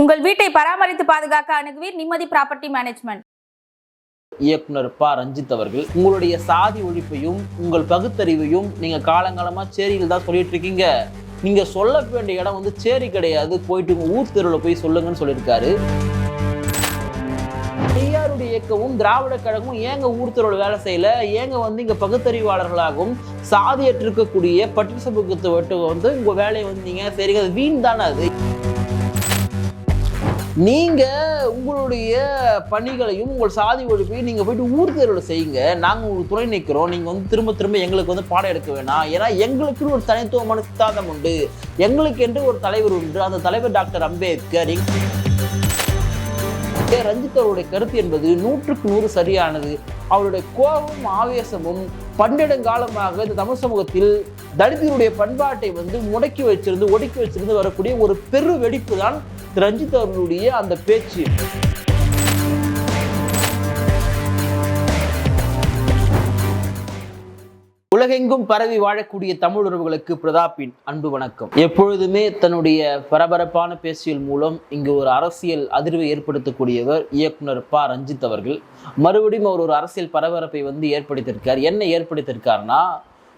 உங்கள் வீட்டை பராமரித்து பாதுகாக்க அணுகுவீர் நிம்மதி ப்ராப்பர்ட்டி மேனேஜ்மெண்ட். இயக்குனர் ப. ரஞ்சித் அவர்கள், உங்களுடைய சாதி ஒழிப்பையும் உங்கள் பகுத்தறிவையும் நீங்க காலங்காலமா சேரியில் தான் சொல்லிட்டு இருக்கீங்க. நீங்க சொல்ல வேண்டிய இடம் வந்து சேரி கிடையாது, போயிட்டு உங்க ஊர் தெருவில் போய் சொல்லுங்கன்னு சொல்லியிருக்காரு. பெரியாருடைய இயக்கமும் திராவிட கழகமும் ஏங்க ஊர் தெருவில் வேலை செய்யல? ஏங்க வந்து இங்க பகுத்தறிவாளர்களாகவும் சாதியற்று இருக்கக்கூடிய பட்டியல் சமூகத்தை விட்டு வந்து உங்க வேலையை வந்து நீங்க சரி, அது வீண் தானே. அது நீங்க உங்களுடைய பணிகளையும் உங்கள் சாதி ஒழிப்பையும் நீங்க போயிட்டு ஊர் தேர்வில் செய்யுங்க. நாங்க உங்களுக்கு துணை நிற்கிறோம். நீங்க வந்து திரும்ப திரும்ப எங்களுக்கு வந்து பாடம் எடுக்க வேணாம். ஏன்னா எங்களுக்குன்னு ஒரு தனித்துவமான சித்தாந்தம் உண்டு, எங்களுக்கு என்று ஒரு தலைவர் உண்டு. அந்த தலைவர் டாக்டர் அம்பேத்கர். ரஞ்சித் அவருடைய கருத்து என்பது 100க்கு 100 சரியானது. அவருடைய கோபமும் ஆவேசமும் பன்னெடுங்காலமாக இந்த தமிழ் சமூகத்தில் தலிதர்களுடைய பண்பாட்டை வந்து ஒடுக்கி வச்சிருந்து வரக்கூடிய ஒரு பெரு வெடிப்பு தான் ரஞ்சித் அவர்களுடைய அந்த பேச்சு. உலகெங்கும் பரவி வாழக்கூடிய தமிழ் உறவுகளுக்கு பிரதாப்பின் அன்பு வணக்கம். எப்பொழுதுமே தன்னுடைய பரபரப்பான பேச்சியல் மூலம் இங்கு ஒரு அரசியல் அதிர்வை ஏற்படுத்தக்கூடியவர் இயக்குனர் ப. ரஞ்சித் அவர்கள். மறுபடியும் அவர் ஒரு அரசியல் பரபரப்பை வந்து ஏற்படுத்தியிருக்கார். என்ன ஏற்படுத்தியிருக்காருன்னா,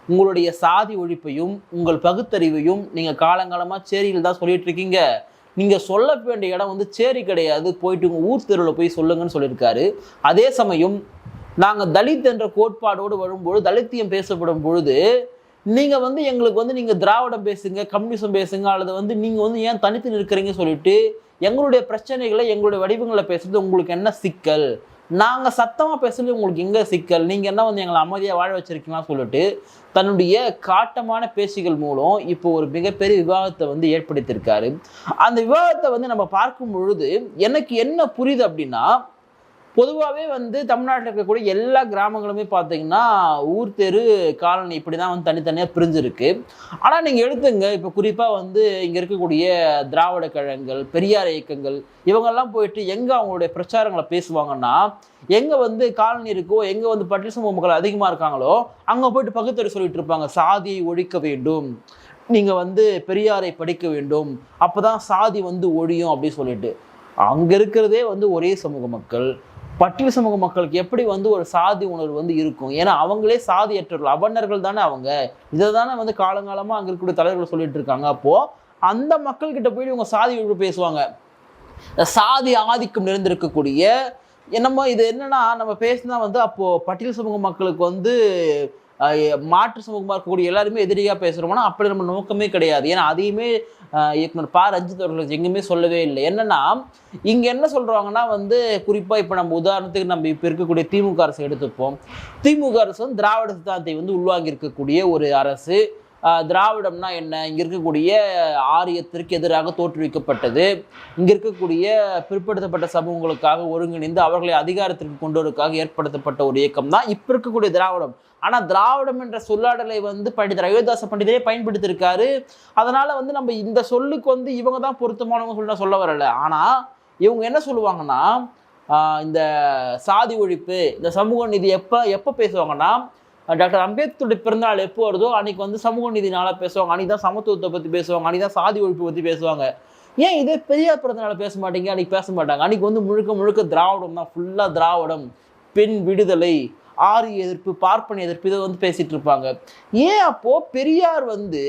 உங்களுடைய சாதி ஒழிப்பையும் உங்கள் பகுத்தறிவையும் நீங்க காலங்காலமா சேரியில் தான் சொல்லிட்டு இருக்கீங்க. நீங்க சொல்ல வேண்டிய இடம் வந்து சேரி கிடையாது, போயிட்டு உங்க ஊர் தெருவில் போய் சொல்லுங்கன்னு சொல்லியிருக்காரு. அதே சமயம் நாங்கள் தலித் என்ற கோட்பாடோடு வரும்பொழுது, தலித்தியம் பேசப்படும் பொழுது நீங்கள் வந்து எங்களுக்கு வந்து நீங்கள் திராவிடம் பேசுங்க, கம்யூனிசம் பேசுங்க, அல்லது வந்து நீங்கள் வந்து ஏன் தனித்து நிற்கிறீங்கன்னு சொல்லிட்டு எங்களுடைய பிரச்சனைகளை எங்களுடைய வடிவங்களை பேசுறது உங்களுக்கு என்ன சிக்கல்? நாங்கள் சத்தமாக பேசுறது உங்களுக்கு எங்கே சிக்கல்? நீங்கள் என்ன வந்து எங்களை அமைதியாக வாழ வச்சிருக்கீங்கன்னு சொல்லிட்டு தன்னுடைய காட்டமான பேச்சுகள் மூலம் இப்போ ஒரு மிகப்பெரிய விவாதத்தை வந்து ஏற்படுத்தியிருக்காரு. அந்த விவாதத்தை வந்து நம்ம பார்க்கும் பொழுது எனக்கு என்ன புரியுது அப்படின்னா, பொதுவாகவே வந்து தமிழ்நாட்டில் இருக்கக்கூடிய எல்லா கிராமங்களுமே பார்த்தீங்கன்னா ஊர் தெரு காலனி இப்படி தான் வந்து தனித்தனியாக பிரிஞ்சிருக்கு. ஆனால் நீங்கள் எடுத்துங்க, இப்போ குறிப்பாக வந்து இங்கே இருக்கக்கூடிய திராவிட கழகங்கள், பெரியார் இயக்கங்கள், இவங்கெல்லாம் போயிட்டு எங்கே அவங்களுடைய பிரச்சாரங்களை பேசுவாங்கன்னா, எங்கே வந்து காலனி இருக்கோ, எங்கே வந்து பட்டியல் சமூக மக்கள் அதிகமாக இருக்காங்களோ அங்கே போயிட்டு பகுத்தறிவு சொல்லிட்டு இருப்பாங்க. சாதியை ஒழிக்க வேண்டும், நீங்கள் வந்து பெரியாரை படிக்க வேண்டும், அப்போ தான் சாதி வந்து ஒழியும் அப்படின்னு சொல்லிட்டு. அங்கே இருக்கிறதே வந்து ஒரே சமூக மக்கள். பட்டியல் சமூக மக்களுக்கு எப்படி வந்து ஒரு சாதி உணர்வு வந்து இருக்கும்? ஏன்னா அவங்களே சாதியற்றவர்கள், அபர்ணர்கள் தானே அவங்க. இதை தானே வந்து காலங்காலமாக அங்கே இருக்கக்கூடிய தலைவர்கள் சொல்லிட்டு இருக்காங்க. அப்போது அந்த மக்கள்கிட்ட போய் இவங்க சாதி ஒழிப்பு பேசுவாங்க. சாதி ஆதிக்கம் நிறைந்திருக்கக்கூடிய என்னமோ இது என்னன்னா, நம்ம பேசினா வந்து அப்போது பட்டியல் சமூக மக்களுக்கு வந்து மாற்று சமூகமாக இருக்கக்கூடிய எல்லாருமே எதிரியாக பேசுகிறோம்னா அப்படி நம்ம நோக்கமே கிடையாது. ஏன்னா அதையுமே இயக்குனர் ப. ரஞ்சித் அவர்கள் எங்குமே சொல்லவே இல்லை. என்னன்னா, இங்கே என்ன சொல்கிறாங்கன்னா வந்து குறிப்பாக இப்போ நம்ம உதாரணத்துக்கு நம்ம இப்போ இருக்கக்கூடிய திமுக அரசு எடுத்துப்போம். திமுக அரசு வந்து திராவிட சித்தாந்தத்தை வந்து உள்வாங்கி இருக்கக்கூடிய ஒரு அரசு. திராவிடம்னா என்ன? இங்கே இருக்கக்கூடிய ஆரியத்திற்கு எதிராக தோற்றுவிக்கப்பட்டது. இங்கே இருக்கக்கூடிய பிற்படுத்தப்பட்ட சமூகங்களுக்காக ஒருங்கிணைந்து அவர்களை அதிகாரத்திற்கு கொண்டு வருவதற்காக ஏற்படுத்தப்பட்ட ஒரு இயக்கம் தான் இப்போ இருக்கக்கூடிய திராவிடம். ஆனால் திராவிடம் என்ற சொல்லாடலை வந்து பண்டிதர் அயோத்திதாச பண்டிதரே பயன்படுத்தியிருக்காரு. அதனால வந்து நம்ம இந்த சொல்லுக்கு வந்து இவங்க தான் பொருத்தமானவங்க சொல்ல வரல. ஆனால் இவங்க என்ன சொல்லுவாங்கன்னா, இந்த சாதி ஒழிப்பு, இந்த சமூக நீதி எப்போ பேசுவாங்கன்னா, டாக்டர் அம்பேத்கருடைய பிறந்தநாள் எப்போ வருதோ அன்னைக்கு வந்து சமூக நீதி நாளாக பேசுவாங்க. அன்னைக்கு தான் சமத்துவத்தை பற்றி பேசுவாங்க, அன்னைக்கு தான் சாதி ஒழிப்பு பற்றி பேசுவாங்க. ஏன் இதே பெரியார் பிறந்தநாள் பேச மாட்டீங்க? அன்னைக்கு பேச மாட்டாங்க. அன்னைக்கு வந்து முழுக்க திராவிடம் தான், ஃபுல்லாக திராவிடம், பெண் விடுதலை, ஆரிய எதிர்ப்பு, பார்ப்பன எதிர்ப்பு, இதை வந்து பேசிட்டு இருப்பாங்க. ஏன் அப்போ பெரியார் வந்து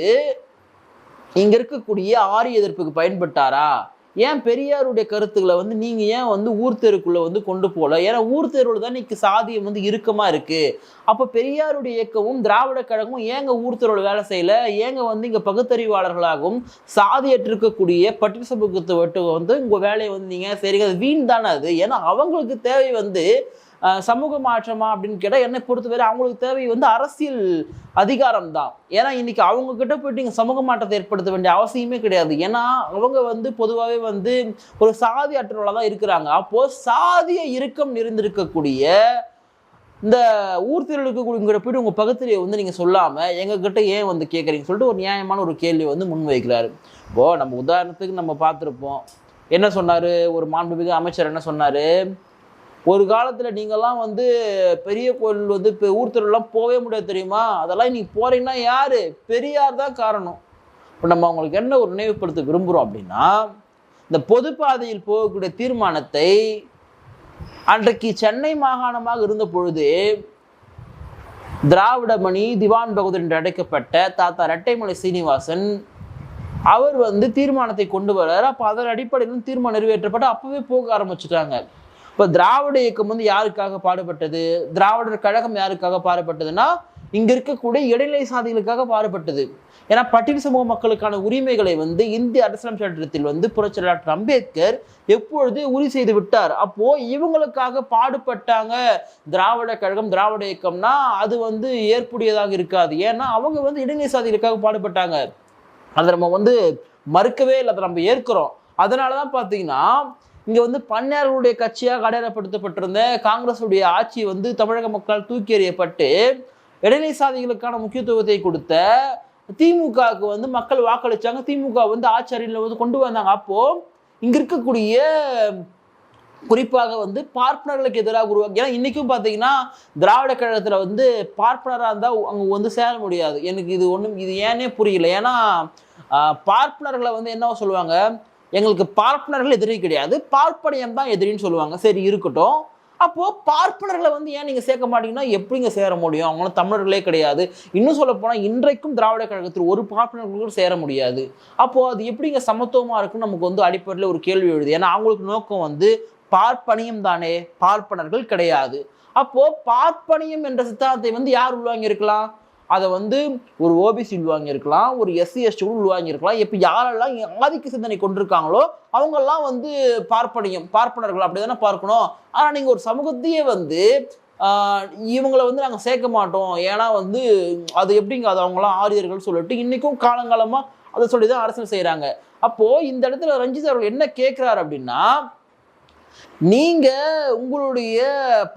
இங்க இருக்கக்கூடிய ஆரிய எதிர்ப்புக்கு பயன்பட்டாரா? ஏன் பெரியாருடைய கருத்துக்களை வந்து நீங்க ஏன் வந்து ஊர் தெருக்குள்ள வந்து கொண்டு போகல? ஏன்னா ஊர் தெருவில் தான் இன்னைக்கு சாதியம் வந்து இறுக்கமா இருக்கு. அப்போ பெரியாருடைய இயக்கமும் திராவிட கழகமும் ஏங்க ஊர் தெருவில் வேலை செய்யல? ஏங்க வந்து இங்க பகுத்தறிவாளர்களாகவும் சாதியற்று இருக்கக்கூடிய பட்டியல் சமூகத்தை விட்டு வந்து உங்க வேலையை வந்து நீங்க சரி, அது வீண் தானே அது. ஏன்னா அவங்களுக்கு தேவை வந்து சமூக மாற்றமா அப்படின்னு கேட்டால் என்னை பொறுத்தவரை அவங்களுக்கு தேவை வந்து அரசியல் அதிகாரம் தான். ஏன்னா இன்னைக்கு அவங்க கிட்ட போயிட்டு இங்கே சமூக மாற்றத்தை ஏற்படுத்த வேண்டிய அவசியமே கிடையாது. ஏன்னா அவங்க வந்து பொதுவாகவே வந்து ஒரு சாதி அற்றவர்களாக தான் இருக்கிறாங்க. அப்போது சாதிய இறுக்கம் நிறைந்திருக்கக்கூடிய இந்த ஊர் தெருவில் இருக்கக்கூடிய போய்ட்டு உங்கள் பகுத்தறிவை வந்து நீங்கள் சொல்லாமல் எங்ககிட்ட ஏன் வந்து கேட்குறீங்கன்னு சொல்லிட்டு ஒரு நியாயமான ஒரு கேள்வி வந்து முன்வைக்கிறாரு. இப்போது நம்ம உதாரணத்துக்கு நம்ம பார்த்துருப்போம், என்ன சொன்னார் ஒரு மாண்புமிகு அமைச்சர், என்ன சொன்னார், ஒரு காலத்தில் நீங்கள்லாம் வந்து பெரிய கோயில் வந்து இப்போ ஊர் தெருவெல்லாம் போகவே முடியாது தெரியுமா? அதெல்லாம் இன்னைக்கு போகிறீங்கன்னா யார்? பெரியார் தான் காரணம். இப்போ நம்ம அவங்களுக்கு என்ன ஒரு நினைவுபடுத்த விரும்புகிறோம் அப்படின்னா, இந்த பொது பாதையில் போகக்கூடிய தீர்மானத்தை அன்றைக்கு சென்னை மாகாணமாக இருந்த பொழுது திராவிடமணி திவான் பகதூர் என்று அழைக்கப்பட்ட தாத்தா இரட்டைமலை சீனிவாசன் அவர் தீர்மானத்தை கொண்டு வர்றாரு. அப்போ அதன் அடிப்படையிலும் தீர்மானம் நிறைவேற்றப்பட்டு அப்பவே போக ஆரம்பிச்சுட்டாங்க. இப்போ திராவிட இயக்கம் யாருக்காக பாடுபட்டது? திராவிடர் கழகம் யாருக்காக பாடுபட்டதுன்னா இங்க இருக்கக்கூடிய இடைநிலை சாதிகளுக்காக பாடுபட்டது. ஏன்னா பட்டியல் சமூக மக்களுக்கான உரிமைகளை இந்திய அரசியல் சட்டத்தில் புரட்சியாளர் டாக்டர் அம்பேத்கர் எப்பொழுது உறுதி செய்து விட்டார். அப்போ இவங்களுக்காக பாடுபட்டாங்க திராவிட கழகம் திராவிட இயக்கம்னா அது ஏற்புடையதாக இருக்காது. ஏன்னா அவங்க இடைநிலை சாதிகளுக்காக பாடுபட்டாங்க. அதை நம்ம மறுக்கவே இல்லை, அதை நம்ம ஏற்கிறோம். அதனாலதான் பாத்தீங்கன்னா இங்க பண்ணையார்களுடைய கட்சியாக அடையாளப்படுத்தப்பட்டிருந்த காங்கிரஸுடைய ஆட்சி தமிழக மக்கள் தூக்கி எறியப்பட்டு இடைநிலை சாதிகளுக்கான முக்கியத்துவத்தை கொடுத்த திமுகவுக்கு மக்கள் வாக்களிச்சாங்க. திமுக ஆட்சி அறையில் கொண்டு வந்தாங்க. அப்போ இங்க இருக்கக்கூடிய குறிப்பாக பார்ப்பனர்களுக்கு எதிராக உருவாக்கி, ஏன்னா இன்னைக்கும் பார்த்தீங்கன்னா திராவிட கழகத்துல பார்ப்பனராக இருந்தால் அங்கே சேர முடியாது. எனக்கு இது ஏன்னே புரியல. ஏன்னா பார்ப்பனர்களை என்னவோ சொல்லுவாங்க, எங்களுக்கு பார்ப்பனர்கள் எதிரி கிடையாது, பார்ப்பனியம் தான் எதிரின்னு சொல்லுவாங்க. சரி இருக்கட்டும். அப்போ பார்ப்பனர்களை ஏன் நீங்க சேர்க்க மாட்டீங்கன்னா எப்படிங்க சேர முடியும்? அவங்களும் தமிழர்களே கிடையாது. இன்னும் சொல்ல போனா இன்றைக்கும் திராவிட கழகத்தில் ஒரு பார்ப்பனர்களும் சேர முடியாது. அப்போ அது எப்படிங்க சமத்துவமா இருக்குன்னு நமக்கு அடிப்படையில் ஒரு கேள்வி எழுது. ஏன்னா அவங்களுக்கு நோக்கம் பார்ப்பனியம் தானே, பார்ப்பனர்கள் கிடையாது. அப்போ பார்ப்பனியம் என்ற சித்தாந்தத்தை யார் உள்வாங்கி இருக்கலாம்? அதை ஒரு ஓபிசி உள்வாங்கி இருக்கலாம், ஒரு எஸ்சி எஸ்டி உள்வாங்கி இருக்கலாம். இப்போ யாரெல்லாம் ஆதிக்க சிந்தனை கொண்டிருக்காங்களோ அவங்கெல்லாம் பார்ப்பனர்கள் அப்படிதானே பார்க்கணும். ஆனால் நீங்கள் ஒரு சமூகத்தையே இவங்களை நாங்கள் சேர்க்க மாட்டோம், ஏன்னா அது எப்படிங்க, அது அவங்களாம் ஆரியர்கள் சொல்லிட்டு இன்னைக்கும் காலங்காலமாக அதை சொல்லி தான் அரசியல் செய்கிறாங்க. அப்போது இந்த இடத்துல ரஞ்சித் அவர்கள் என்ன கேட்குறாரு அப்படின்னா, நீங்க உங்களுடைய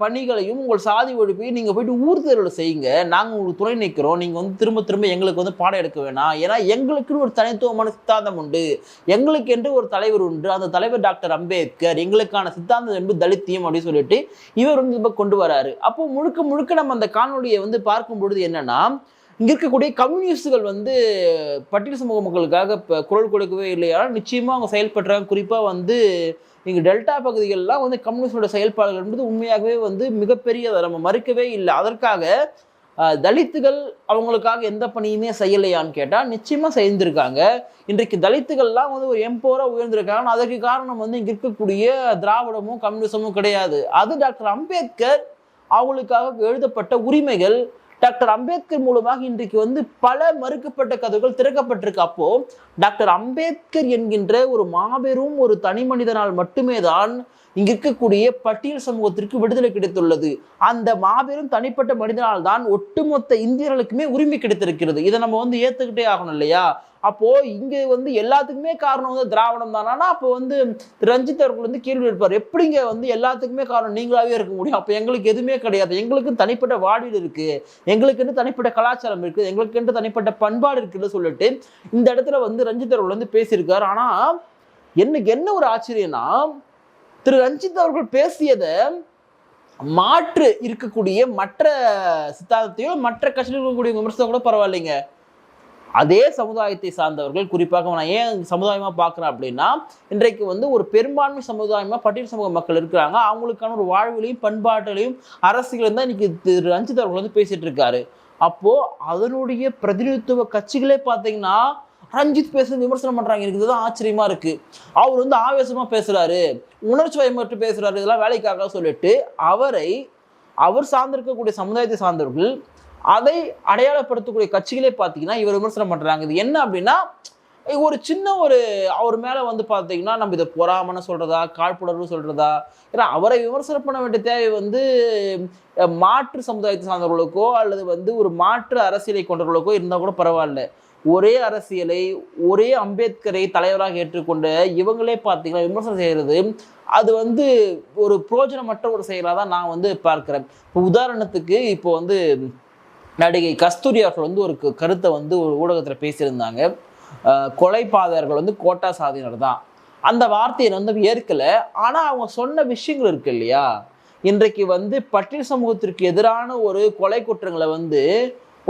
பணிகளையும் உங்கள் சாதி ஒழிப்பையும் நீங்க போயிட்டு ஊர் தேர்வில் செய்யுங்க, நாங்க உங்களுக்கு துணை நிற்கிறோம். நீங்க திரும்ப திரும்ப எங்களுக்கு பாடம் எடுக்க வேணாம். ஏன்னா எங்களுக்குன்னு ஒரு தனித்துவமான சித்தாந்தம் உண்டு, எங்களுக்கு என்று ஒரு தலைவர் உண்டு. அந்த தலைவர் டாக்டர் அம்பேத்கர். எங்களுக்கான சித்தாந்தம் என்பது தலித்தியம் அப்படின்னு சொல்லிட்டு இவர் இப்ப கொண்டு வராரு. அப்போ முழுக்க முழுக்க நம்ம அந்த காணொலியை பார்க்கும் பொழுது என்னன்னா, இங்க இருக்கக்கூடிய கம்யூனிஸ்டுகள் பட்டியல் சமூக மக்களுக்காக குரல் கொடுக்கவே இல்லையா? நிச்சயமா அவங்க செயல்படுறாங்க. குறிப்பா இங்க டெல்டா பகுதிகளெல்லாம் கம்யூனிஸ்டோட செயல்பாடுகள் என்பது உண்மையாகவே மிகப்பெரியதை நம்ம மறுக்கவே இல்லை. அதற்காக தலித்துகள் அவங்களுக்காக எந்த பணியுமே செய்யலையான்னு கேட்டா நிச்சயமா செய்திருக்காங்க. இன்றைக்கு தலித்துகள்லாம் ஒரு எம்போரா உயர்ந்திருக்காங்க. அதற்கு காரணம் இங்க இருக்கக்கூடிய திராவிடமும் கம்யூனிசமும் கிடையாது. அது டாக்டர் அம்பேத்கர் அவங்களுக்காக எழுதப்பட்ட உரிமைகள். டாக்டர் அம்பேத்கர் மூலமாக இன்றைக்கு பல மறுக்கப்பட்ட கதவுகள் திறக்கப்பட்டிருக்கு. அப்போ டாக்டர் அம்பேத்கர் என்கின்ற ஒரு மாபெரும் ஒரு தனி மனிதனால் மட்டுமே தான் இங்க இருக்கக்கூடிய பட்டியல் சமூகத்திற்கு விடுதலை கிடைத்துள்ளது. அந்த மாபெரும் தனிப்பட்ட மனிதனால் தான் ஒட்டுமொத்த இந்தியர்களுக்குமே உரிமை கிடைத்திருக்கிறது. இதை நம்ம ஏத்துக்கிட்டே ஆகணும் இல்லையா? அப்போ இங்க எல்லாத்துக்குமே காரணம் திராவிடம் தானா? அப்போ ரஞ்சித் அவர்கள் கேள்வி எடுப்பார், எப்படிங்க எல்லாத்துக்குமே காரணம் நீங்களாவே இருக்க முடியும்? அப்போ எங்களுக்கு எதுவுமே கிடையாது, எங்களுக்கு தனிப்பட்ட வாழ்வில் இருக்கு, எங்களுக்கு தனிப்பட்ட கலாச்சாரம் இருக்கு, எங்களுக்கு தனிப்பட்ட பண்பாடு இருக்குன்னு சொல்லிட்டு இந்த இடத்துல ரஞ்சித் அவர்கள் பேசியிருக்காரு. ஆனா எனக்கு என்ன ஒரு ஆச்சரியம்னா, திரு ரஞ்சித் அவர்கள் பேசியதை மாற்று இருக்கக்கூடிய மற்ற சித்தாந்தத்தையும் மற்ற கட்சியில் இருக்கக்கூடிய விமர்சனம் கூட பரவாயில்லைங்க, அதே சமுதாயத்தை சார்ந்தவர்கள், குறிப்பாக நான் ஏன் சமுதாயமா பார்க்குறேன் அப்படின்னா, இன்றைக்கு ஒரு பெரும்பான்மை சமுதாயமா பட்டியல் சமூக மக்கள் இருக்கிறாங்க. அவங்களுக்கான ஒரு வாழ்விலையும் பண்பாட்டிலையும் அரசியலும் தான் இன்னைக்கு திரு ரஞ்சித் அவர்கள் பேசிட்டு இருக்காரு. அப்போ அதனுடைய பிரதிநிதித்துவ கட்சிகளே பார்த்தீங்கன்னா ரஞ்சித் பேச விமர்சனம் பண்றாங்க. எனக்கு இதுதான் ஆச்சரியமா இருக்கு. அவர் ஆவேசமா பேசுறாரு, உணர்ச்சி வயமற்று பேசுறாரு, இதெல்லாம் வேலைக்காக சொல்லிட்டு அவர் சார்ந்திருக்கக்கூடிய சமுதாயத்தை சார்ந்தவர்கள் அதை அடையாளப்படுத்தக்கூடிய கட்சிகளே பார்த்தீங்கன்னா இவர் விமர்சனம் பண்றாங்க. இது என்ன அப்படின்னா, ஒரு சின்ன அவர் மேல பார்த்தீங்கன்னா நம்ம இதை பொறாமன்னு சொல்றதா, காழ்ப்புணர்வு சொல்றதா? ஏன்னா அவரை விமர்சனம் பண்ண வேண்டிய தேவை மாற்று சமுதாயத்தை சார்ந்தவர்களுக்கோ அல்லது ஒரு மாற்று அரசியலை கொண்டவர்களுக்கோ இருந்தால் கூட பரவாயில்ல. ஒரே அரசியலை, ஒரே அம்பேத்கரை தலைவராக ஏற்றுக்கொண்ட இவங்களே பார்த்தீங்கன்னா விமர்சனம் செய்யறது அது ஒரு புரோஜனமற்ற ஒரு செயலாக தான் நான் பார்க்கிறேன். இப்போ உதாரணத்துக்கு இப்போ நடிகை கஸ்தூரி அவர்கள் ஒரு கருத்தை ஒரு ஊடகத்தில் பேசியிருந்தாங்க. கொலைபாதகர்கள் கோட்டா சாதியினர் தான், அந்த வார்த்தையை ஏற்கல. ஆனா அவங்க சொன்ன விஷயங்கள் இருக்கு இல்லையா, இன்றைக்கு பட்டியல் சமூகத்திற்கு எதிரான ஒரு கொலை குற்றங்களை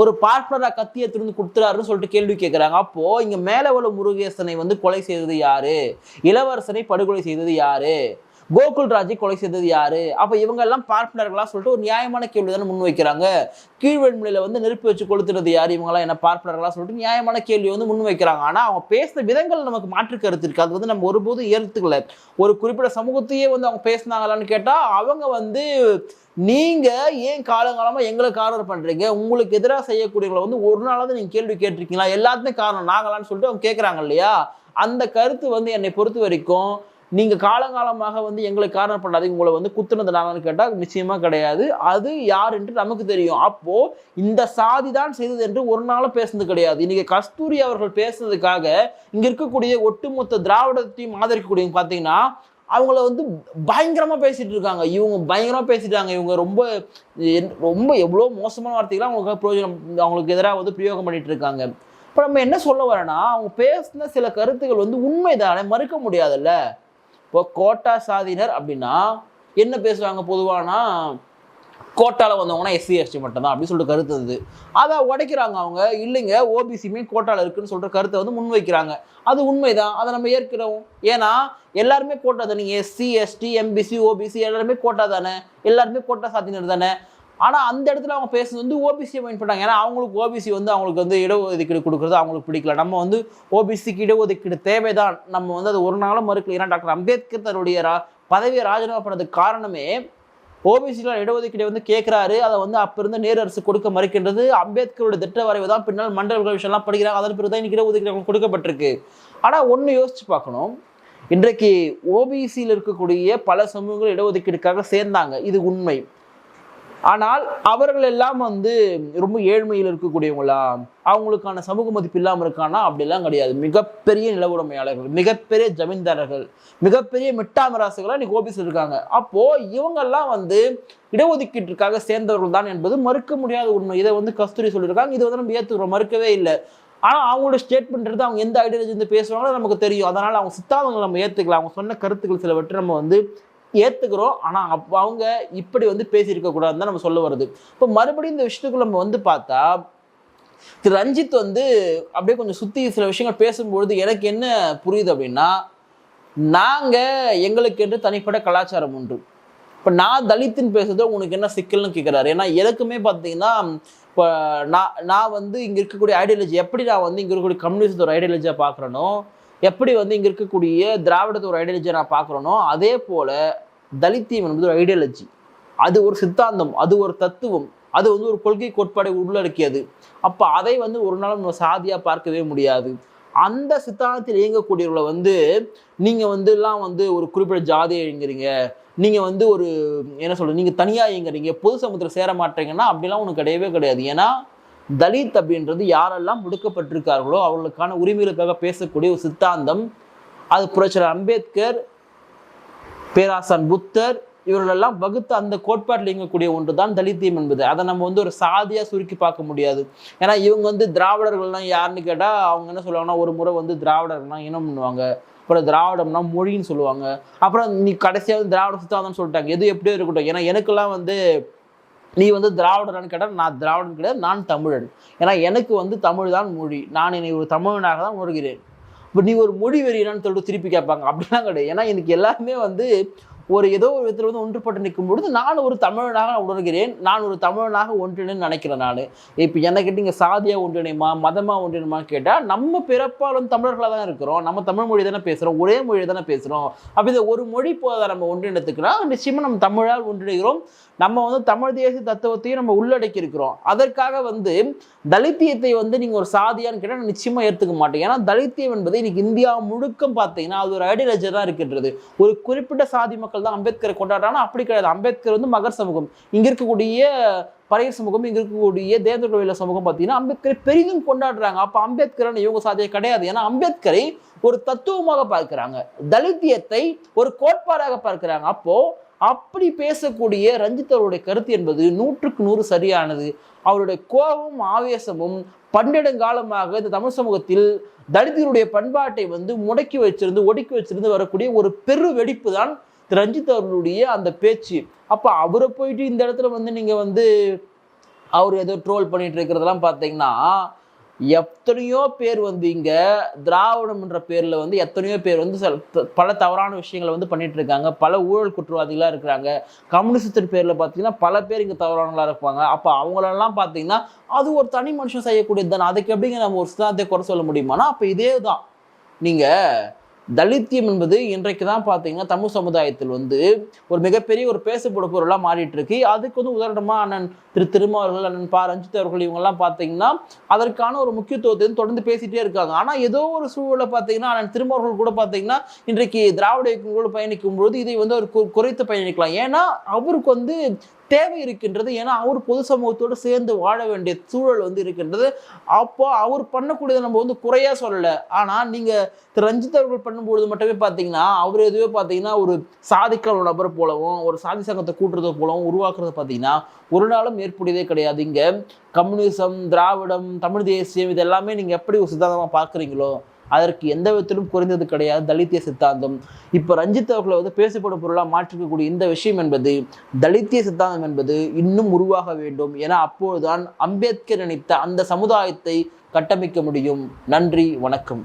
ஒரு பார்ட்னரா கத்தியை திருந்து கொடுத்துறாருன்னு சொல்லிட்டு கேள்வி கேட்கிறாங்க. அப்போ இங்க மேலவள முருகேசனை வந்து கொலை செய்தது யாரு? இளவரசனை படுகொலை செய்தது யாரு? கோகுல்ராஜை கொலை செய்தது யாரு? அப்ப இவங்க எல்லாம் பார்ட்னர்களா சொல்லிட்டு ஒரு நியாயமான கேள்வி தானே முன் வைக்கிறாங்க. கீழ்வெண்மலையில வந்து நெருப்பு வச்சு கொளுத்துறது யாரு? இவங்க எல்லாம் என்ன பார்ட்னர்களா சொல்லிட்டு நியாயமான கேள்வி வந்து முன் வைக்கிறாங்க. ஆனா அவங்க பேசின விதங்கள் நமக்கு மாற்று கருத்து இருக்கு. அது வந்து நம்ம ஒருபோதும் ஏற்றுக்கல. ஒரு குறிப்பிட்ட சமூகத்தையே வந்து அவங்க பேசினாங்களான்னு கேட்டா அவங்க வந்து நீங்க ஏன் காலங்காலமா எங்களை காரணம் பண்றீங்க? உங்களுக்கு எதிராக செய்யக்கூடியவங்களை வந்து ஒரு நாளாவது நீங்க கேள்வி கேட்டிருக்கீங்களா? எல்லாத்துக்கும் காரணம் நாங்களான்னு சொல்லிட்டு அவங்க கேட்கறாங்க இல்லையா? அந்த கருத்து வந்து என்னை பொறுத்த வரைக்கும் நீங்க காலங்காலமாக வந்து எங்களுக்கு காரணம் பண்ணாதீங்க, உங்களை வந்து குத்துனது நாங்கன்னு கேட்டா நிச்சயமா கிடையாது. அது யார் என்று நமக்கு தெரியும். அப்போ இந்த சாதி தான் செய்தது என்று ஒரு நாளும் பேசுனது கிடையாது. இன்னைக்கு கஸ்தூரி அவர்கள் பேசுனதுக்காக இங்க இருக்கக்கூடிய ஒட்டுமொத்த திராவிடத்தையும் ஆதரிக்கக்கூடியவங்க பாத்தீங்கன்னா அவங்கள வந்து பயங்கரமா பேசிட்டு இருக்காங்க. இவங்க பயங்கரமா பேசிட்டாங்க. இவங்க ரொம்ப ரொம்ப எவ்வளோ மோசமான வார்த்தைகளை அவங்களுக்கு பிரயோஜனம் அவங்களுக்கு எதிராக வந்து பிரயோகம் பண்ணிட்டு இருக்காங்க. இப்போ நம்ம என்ன சொல்ல வரேன்னா அவங்க பேசின சில கருத்துக்கள் வந்து உண்மைதானே, மறுக்க முடியாதுல்ல. இப்போ கோட்டா சாதியினர் அப்படின்னா என்ன பேசுவாங்க பொதுவானா, கோட்டால வந்தவங்கன்னா எஸ்சி எஸ்டி மட்டும் தான் அப்படின்னு சொல்லிட்டு கருத்து இருந்தது. அதை உடைக்கிறாங்க அவங்க. இல்லைங்க ஓபிசியுமே கோட்டால இருக்குன்னு சொல்ற கருத்தை வந்து முன்வைக்கிறாங்க. அது உண்மைதான், அதை நம்ம ஏற்கிறோம். ஏன்னா எல்லாருமே கோட்டா தானே, எஸ்சி எஸ்டி எம்பிசி ஓபிசி எல்லாருமே கோட்டா தானே, எல்லாருமே கோட்டா சாதியினர் தானே. ஆனால் அந்த இடத்துல அவங்க பேசுறது வந்து ஓபிசியை மைண்ட் பண்ணாங்க. ஏன்னா அவங்களுக்கு ஓபிசி வந்து அவங்களுக்கு வந்து இடஒதுக்கீடு கொடுக்குறது அவங்களுக்கு பிடிக்கல. நம்ம வந்து ஓபிசிக்கு இடஒதுக்கீடு தேவைதான், நம்ம வந்து அது ஒரு நாளும் மறுக்கல. ஏன்னா டாக்டர் அம்பேத்கர் தன்னுடைய பதவியை ராஜினாமா பண்ணதுக்கு காரணமே ஓபிசியில் இடஒதுக்கீடு வந்து கேட்குறாரு. அதை வந்து அப்போ இருந்த நேரு அரசு கொடுக்க மறுக்கின்றது. அம்பேத்கரோட திட்ட வரைவு தான் பின்னால் மண்டல விஷயம்லாம் படிக்கிறாங்க. அதன் பிறகு தான் இன்னைக்கு இடஒதுக்கீடு கொடுக்கப்பட்டிருக்கு. ஆனால் ஒன்று யோசிச்சு பார்க்கணும், இன்றைக்கு ஓபிசியில் இருக்கக்கூடிய பல சமூகங்கள் இடஒதுக்கீடுக்காக சேர்ந்தாங்க, இது உண்மை. ஆனால் அவர்கள் எல்லாம் வந்து ரொம்ப ஏழ்மையில் இருக்கக்கூடியவங்களா, அவங்களுக்கான சமூக மதிப்பு இல்லாமல் இருக்கானா? அப்படிலாம் கிடையாது. மிகப்பெரிய நில உடைமையாளர்கள், மிகப்பெரிய ஜமீன்தாரர்கள், மிகப்பெரிய மிட்டாமராசுகளா இன்னைக்கு ஓபிசியில் இருக்காங்க. அப்போ இவங்கெல்லாம் வந்து இடஒதுக்கீட்டிற்காக சேர்ந்தவர்கள் தான் என்பது மறுக்க முடியாத உண்மை. இதை வந்து கஸ்தூரி சொல்லியிருக்காங்க. இதை வந்து நம்ம ஏற்றுக்கிறோம், மறுக்கவே இல்லை. ஆனால் அவங்களோட ஸ்டேட்மெண்ட் அவங்க எந்த ஐடியாலஜி வந்து பேசுவாங்களோ நமக்கு தெரியும். அதனால் அவங்க சித்தாந்தங்களை நம்ம ஏற்றுக்கலாம். அவங்க சொன்ன கருத்துக்கள் சிலவற்றை நம்ம வந்து ஏற்றுக்கிறோம். ஆனால் அவங்க இப்படி வந்து பேசியிருக்க கூடாதுன்னு தான் நம்ம சொல்ல வருது. இப்போ மறுபடியும் இந்த விஷயத்துக்குள்ள நம்ம வந்து பார்த்தா திரு ரஞ்சித் வந்து அப்படியே கொஞ்சம் சுற்றி சில விஷயங்கள் பேசும்பொழுது எனக்கு என்ன புரியுது அப்படின்னா, நாங்கள் எங்களுக்கு என்று தனிப்பட்ட கலாச்சாரம் உண்டு. இப்போ நான் தலித்துன்னு பேசுறது உனக்கு என்ன சிக்கல்னு கேட்குறாரு. ஏன்னா எனக்குமே பார்த்தீங்கன்னா இப்போ நான் வந்து இங்கே இருக்கக்கூடிய ஐடியாலஜி எப்படி நான் வந்து இங்கே இருக்கக்கூடிய கம்யூனிஸ்ட் ஒரு ஐடியாலஜியாக பார்க்குறேனோ, எப்படி வந்து இங்கே இருக்கக்கூடிய திராவிடத்தை ஒரு ஐடியாலஜியை நான் பார்க்குறேனோ, அதே போல் தலித்தியம் என்பது ஒரு ஐடியாலஜி. அது ஒரு சித்தாந்தம், அது ஒரு தத்துவம், அது வந்து ஒரு கொள்கை கோட்பாடை உள்ளடக்கியது. அப்போ அதை வந்து ஒரு நாள் நம்ம சாதியாக பார்க்கவே முடியாது. அந்த சித்தாந்தத்தில் இயங்கக்கூடியவர்களை வந்து நீங்கள் வந்து எல்லாம் வந்து ஒரு குறிப்பிட்ட ஜாதியை இயங்குறீங்க, நீங்கள் வந்து ஒரு என்ன சொல்கிறது, நீங்கள் தனியாக இயங்குறீங்க, பொது சமூகத்தில் சேர மாட்டீங்கன்னா அப்படிலாம் ஒன்று கிடையவே கிடையாது. ஏன்னா தலித் அப்படின்றது யாரெல்லாம் ஒடுக்கப்பட்டிருக்கார்களோ அவர்களுக்கான உரிமைகளுக்காக பேசக்கூடிய ஒரு சித்தாந்தம். அது புரட்சியாளர் அம்பேத்கர், பேராசான் புத்தர் இவர்களெல்லாம் வகுத்து அந்த கோட்பாட்டில் இயங்கக்கூடிய ஒன்று தான் தலித்தியம் என்பது. அதை நம்ம வந்து ஒரு சாதியாக சுருக்கி பார்க்க முடியாது. ஏன்னா இவங்க வந்து திராவிடர்கள்லாம் யாருன்னு கேட்டால் அவங்க என்ன சொல்லுவாங்கன்னா, ஒரு முறை வந்து திராவிடர்கள்லாம் இனம் பண்ணுவாங்க, அப்புறம் திராவிடம்னா மொழின்னு சொல்லுவாங்க, அப்புறம் நீ கடைசியாக வந்து திராவிட சித்தாந்தம்னு சொல்லிட்டாங்க. எது எப்படியோ இருக்கட்டும். ஏன்னா எனக்கெல்லாம் வந்து நீ வந்து திராவிடரான்னு கேட்டால் நான் திராவிடன் கிடையாது, நான் தமிழன். ஏன்னா எனக்கு வந்து தமிழ் தான் மொழி, நான் என்னை ஒரு தமிழனாக தான் உணர்கிறேன். இப்போ நீ ஒரு மொழி வெறியனான்னு சொல்லிட்டு திருப்பி கேட்பாங்க. அப்படிலாம் கிடையாது. ஏன்னா எனக்கு எல்லாருமே வந்து ஒரு ஏதோ ஒரு விதத்தில் வந்து ஒன்றுபட்டு நிற்கும் பொழுது நான் ஒரு தமிழனாக உணர்கிறேன், நான் ஒரு தமிழனாக ஒன்றிணைன்னு நினைக்கிறேன். நான் இப்போ என்ன கேட்டு இங்கே சாதியாக ஒன்றிணைமா மதமாக ஒன்றிணைமான்னு கேட்டால் நம்ம பிறப்பாலும் தமிழர்களாக தான் இருக்கிறோம், நம்ம தமிழ் மொழி தானே பேசுகிறோம், ஒரே மொழி தானே பேசுகிறோம். அப்போ இதை ஒரு மொழி போதை நம்ம ஒன்றிணைத்துக்குன்னா நிச்சயமாக நம்ம தமிழால் ஒன்றிணைகிறோம். நம்ம வந்து தமிழ் தேசிய தத்துவத்தையும் நம்ம உள்ளடக்கி இருக்கிறோம். அதற்காக வந்து தலித்தியத்தை வந்து நீங்கள் ஒரு சாதியான்னு கேட்டால் நிச்சயமாக ஏற்றுக்க மாட்டேன். ஏன்னா தலித்தியம் என்பது இன்னைக்கு இந்தியா முழுக்கம் பார்த்தீங்கன்னா அது ஒரு ஐடியாலஜி தான் இருக்கின்றது. ஒரு குறிப்பிட்ட சாதி மக்கள் தான் அம்பேத்கரை கொண்டாடுறாங்கன்னா அப்படி கிடையாது. அம்பேத்கர் வந்து மகர் சமூகம், இங்கே இருக்கக்கூடிய பறையர் சமூகம், இங்கே இருக்கக்கூடிய தேவேந்திர கோவில சமூகம் பார்த்தீங்கன்னா அம்பேத்கரை பெரிதும் கொண்டாடுறாங்க. அப்போ அம்பேத்கரான இவங்க சாதியை கிடையாது. ஏன்னா அம்பேத்கரை ஒரு தத்துவமாக பார்க்கிறாங்க, தலித்தியத்தை ஒரு கோட்பாடாக பார்க்கிறாங்க. அப்போ அப்படி பேசக்கூடிய ரஞ்சித் அவருடைய கருத்து என்பது 100க்கு 100 சரியானது. அவருடைய கோபமும் ஆவேசமும் பன்னெடுங்காலமாக இந்த தமிழ் சமூகத்தில் தலித்தினுடைய பண்பாட்டை வந்து முடக்கி வச்சிருந்து ஒடுக்கி வச்சிருந்து வரக்கூடிய ஒரு பெரு வெடிப்பு தான் ரஞ்சித் அவர்களுடைய அந்த பேச்சு. அப்போ அவரை போயிட்டு இந்த இடத்துல வந்து நீங்கள் வந்து அவர் ஏதோ ட்ரோல் பண்ணிட்டு இருக்கிறதெல்லாம் பார்த்தீங்கன்னா எத்தனையோ பேர் வந்து இங்க திராவிடம்ன்ற பேர்ல வந்து எத்தனையோ பேர் வந்து பல தவறான விஷயங்களை வந்து பண்ணிட்டு இருக்காங்க. பல ஊழல் குற்றவாதிகளா இருக்கிறாங்க. கம்யூனிஸ்டின் பேர்ல பார்த்தீங்கன்னா பல பேர் இங்க தவறானங்களா இருப்பாங்க. அப்ப அவங்களெல்லாம் பார்த்தீங்கன்னா அது ஒரு தனி மனுஷன் செய்யக்கூடியது தானே. அதுக்கு எப்படிங்க நம்ம ஒரு சித்தாந்தத்தை குறை சொல்ல முடியுமானா? அப்ப இதே தான் நீங்க தலித்தியம் என்பது இன்றைக்கு தான் பார்த்தீங்கன்னா தமிழ் சமுதாயத்தில் வந்து ஒரு மிகப்பெரிய ஒரு பேசப்பட பொருளாக மாறிட்டு இருக்கு. அதுக்கு வந்து உதாரணமா அண்ணன் திருமாவர்கள், அண்ணன் ரஞ்சித் அவர்கள் இவங்கெல்லாம் பார்த்தீங்கன்னா அதற்கான ஒரு முக்கியத்துவத்தை தொடர்ந்து பேசிட்டே இருக்காங்க. ஆனா ஏதோ ஒரு சூழலை பார்த்தீங்கன்னா அண்ணன் திருமாவர்கள் கூட பார்த்தீங்கன்னா இன்றைக்கு திராவிட இயக்கங்களோடு பயணிக்கும் பொழுது இதை வந்து அவர் குறைத்து பயணிக்கலாம். ஏன்னா அவருக்கு வந்து தேவை இருக்கின்றது. ஏன்னா அவர் பொது சமூகத்தோடு சேர்ந்து வாழ வேண்டிய சூழல் வந்து இருக்கின்றது. அப்போ அவர் பண்ணக்கூடியதை நம்ம வந்து குறையா சொல்லலை. ஆனா நீங்க திரு ரஞ்சித் அவர்கள் பண்ணும்பொழுது மட்டுமே பார்த்தீங்கன்னா அவர் எதுவே பார்த்தீங்கன்னா ஒரு சாதிக்கான நபர் போலவும் ஒரு சாதி சங்கத்தை கூட்டுறது போலவும் உருவாக்குறது பார்த்தீங்கன்னா ஒரு நாளும் ஏற்புடையதே கிடையாது. இங்க கம்யூனிசம், திராவிடம், தமிழ் தேசியம் இது எல்லாமே நீங்க எப்படி ஒரு சித்தாந்தமா பார்க்குறீங்களோ அதற்கு எந்த விதத்திலும் குறைந்தது கிடையாது தலித்திய சித்தாந்தம். இப்போ ரஞ்சித் அவர்களை வந்து பேசப்படும் பொருளாக மாற்றிக்கக்கூடிய இந்த விஷயம் என்பது தலித்திய சித்தாந்தம் என்பது இன்னும் உருவாக வேண்டும். ஏன்னா அப்போதுதான் அம்பேத்கர் நினைத்த அந்த சமுதாயத்தை கட்டமைக்க முடியும். நன்றி, வணக்கம்.